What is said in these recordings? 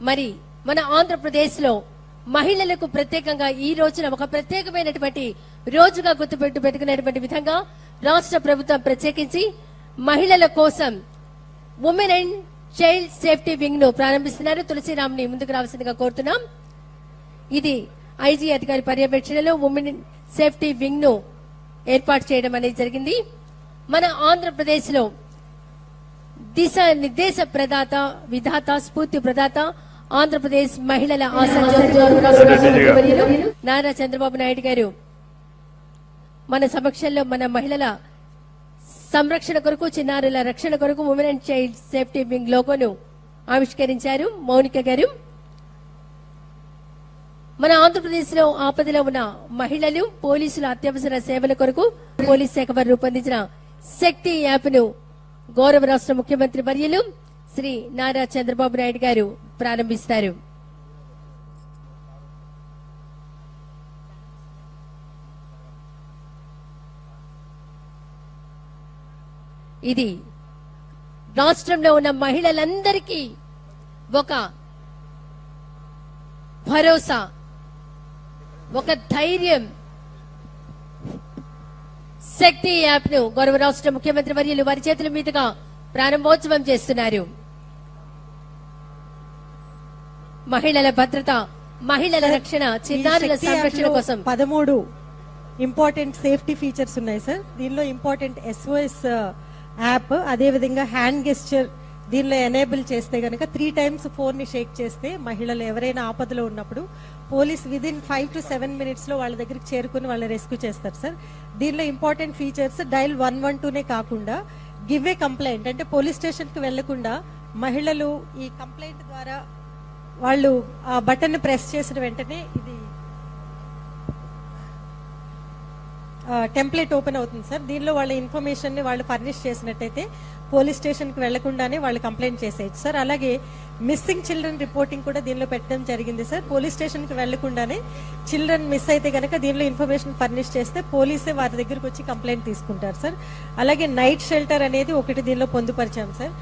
మరి మన ఆంధ్రప్రదేశ్ లో మహిళలకు ప్రత్యేకంగా ఈ రోజున ఒక ప్రత్యేకమైనటువంటి రోజుగా పెట్టుకునేటువంటి విధంగా రాష్ట్ర ప్రభుత్వం ప్రత్యేకించి మహిళల కోసం women and child safety wing ను ప్రారంభిస్తున్నారు. తులసిరామ్ని ముందుకు రావాల్సిందిగా కోరుతున్నాం. ఇది ఐజీ అధికారి పర్యవేక్షణలో ఉమెన్ సేఫ్టీ వింగ్ ను ఏర్పాటు చేయడం అనేది జరిగింది. మన ఆంధ్రప్రదేశ్ లో దిశ నిర్దేశ ప్రదాత విధాత స్ఫూర్తి ప్రదాత ఆంధ్రప్రదేశ్ మహిళల నారా చంద్రబాబు నాయుడు గారు మన సమక్షంలో మన మహిళల సంరక్షణ కొరకు చిన్నారుల రక్షణ కొరకు women and child safety wing లోగోను ఆవిష్కరించారు. మౌనిక గారు మన ఆంధ్రప్రదేశ్ లో ఆపదలో ఉన్న మహిళలు పోలీసుల అత్యవసర సేవల కొరకు పోలీస్ శాఖ వారు రూపొందించిన శక్తి యాప్ ను గౌరవ రాష్ట్ర ముఖ్యమంత్రి వర్యులు శ్రీ నారా చంద్రబాబు నాయుడు గారు ప్రారంభిస్తారు. ఇది రాష్ట్రంలో ఉన్న మహిళలందరికీ ఒక భరోసా, ఒక ధైర్యం. శక్తి యాప్ ను గౌరవ రాష్ట్ర ముఖ్యమంత్రి వర్యులు వారి చేతుల మీదుగా ప్రారంభోత్సవం చేస్తున్నారు. మహిళల భద్రత, మహిళల రక్షణ, చిన్నారుల సంరక్షణ కోసం 13 ఇంపార్టెంట్ సేఫ్టీ ఫీచర్స్ ఉన్నాయి సార్. దీనిలో ఇంపార్టెంట్ SOS యాప్, అదే విధంగా హ్యాండ్ గెస్చర్ దీనిలో ఎనేబుల్ చేస్తే గనక 3 times ఫోన్ ని షేక్ చేస్తే మహిళలు ఎవరైనా ఆపదలో ఉన్నప్పుడు పోలీస్ విదిన్ 5 to 7 minutes లో వాళ్ళ దగ్గరికి చేరుకుని వాళ్ళని రెస్క్యూ చేస్తారు సార్. దీనిలో ఇంపార్టెంట్ ఫీచర్స్ డైల్ 112నే కాకుండా గివ్ ఏ కంప్లైంట్, అంటే పోలీస్ స్టేషన్ కి వెళ్లకుండా మహిళలు ఈ కంప్లైంట్ ద్వారా వాళ్ళు ఆ బటన్ ప్రెస్ చేసిన వెంటనే ఇది టెంప్లెట్ ఓపెన్ అవుతుంది సార్. దీనిలో వాళ్ళ ఇన్ఫర్మేషన్ ని వాళ్ళు ఫర్నిష్ చేసినట్టయితే పోలీస్ స్టేషన్ కి వెళ్లకుండానే వాళ్ళు కంప్లైంట్ చేసేయచ్చు సార్. అలాగే మిస్సింగ్ చిల్డ్రన్ రిపోర్టింగ్ కూడా దీనిలో పెట్టడం జరిగింది సార్. పోలీస్ స్టేషన్ కి వెళ్లకుండానే చిల్డ్రన్ మిస్ అయితే గనక దీనిలో ఇన్ఫర్మేషన్ ఫర్నిష్ చేస్తే పోలీసే వారి దగ్గరకు వచ్చి కంప్లైంట్ తీసుకుంటారు సార్. అలాగే నైట్ షెల్టర్ అనేది ఒకటి దీనిలో పొందుపరిచాం సార్.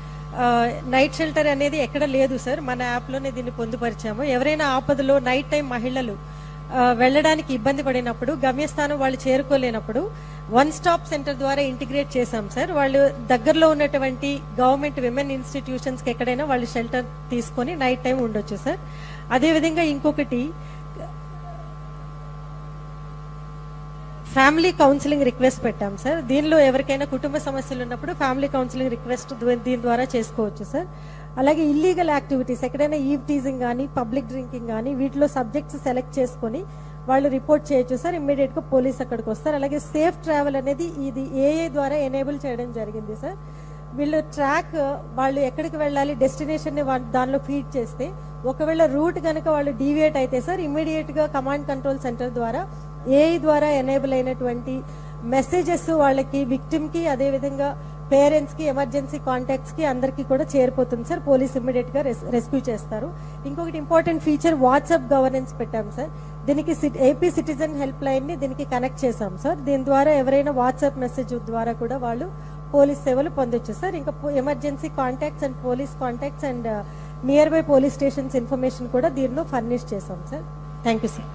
నైట్ షెల్టర్ అనేది ఎక్కడ లేదు సార్, మన యాప్ లోనే దీన్ని పొందుపరిచాము. ఎవరైనా ఆపదలో నైట్ టైం మహిళలు వెళ్ళడానికి ఇబ్బంది పడినప్పుడు, గమ్యస్థానం వాళ్ళు చేరుకోలేనప్పుడు 1 stop సెంటర్ ద్వారా ఇంటిగ్రేట్ చేశాం సార్. వాళ్ళు దగ్గరలో ఉన్నటువంటి గవర్నమెంట్ విమెన్ ఇన్స్టిట్యూషన్స్ కి ఎక్కడైనా వాళ్ళు షెల్టర్ తీసుకొని నైట్ టైం ఉండొచ్చు సార్. అదేవిధంగా ఇంకొకటి ఫ్యామిలీ కౌన్సిలింగ్ రిక్వెస్ట్ పెట్టాం సార్. దీనిలో ఎవరికైనా కుటుంబ సమస్యలు ఉన్నప్పుడు ఫ్యామిలీ కౌన్సిలింగ్ రిక్వెస్ట్ దీని ద్వారా చేసుకోవచ్చు సార్. అలాగే ఇల్లీగల్ యాక్టివిటీస్, ఎక్కడైనా ఈవ్ టీజింగ్ కానీ పబ్లిక్ డ్రింకింగ్ కానీ వీటిలో సబ్జెక్ట్స్ సెలెక్ట్ చేసుకుని వాళ్ళు రిపోర్ట్ చేయొచ్చు సార్. ఇమ్మీడియట్ గా పోలీస్ అక్కడికి వస్తారు. అలాగే సేఫ్ ట్రావెల్ అనేది ఇది AA ద్వారా ఎనేబుల్ చేయడం జరిగింది సార్. వీళ్ళు ట్రాక్ వాళ్ళు ఎక్కడికి వెళ్ళాలి డెస్టినేషన్ ని దానిలో ఫీడ్ చేస్తే ఒకవేళ రూట్ కనుక వాళ్ళు డీవియేట్ అయితే సార్ ఇమ్మీడియట్ గా కమాండ్ కంట్రోల్ సెంటర్ ద్వారా AI ద్వారా ఎనేబుల్ అయినటువంటి మెసేజెస్ వాళ్ళకి విక్టిమ్ కి అదే విధంగా పేరెంట్స్ కి ఎమర్జెన్సీ కాంటాక్ట్స్ కి అందరికీ కూడా చేరిపోతుంది సార్. పోలీస్ ఇమ్మీడియట్ గా రెస్క్యూ చేస్తారు. ఇంకొకటి ఇంపార్టెంట్ ఫీచర్ వాట్సాప్ గవర్నెన్స్ పెట్టాం సార్. దీనికి AP సిటిజన్ హెల్ప్ లైన్ ని దీనికి కనెక్ట్ చేశాం సార్. దీని ద్వారా ఎవరైనా వాట్సాప్ మెసేజ్ ద్వారా కూడా వాళ్ళు పోలీస్ సేవలు పొందొచ్చు సార్. ఇంకా emergency contacts and police contacts and near by police stations information కూడా దీనిలో ఫర్నిష్ చేశాం సార్. Thank you sir.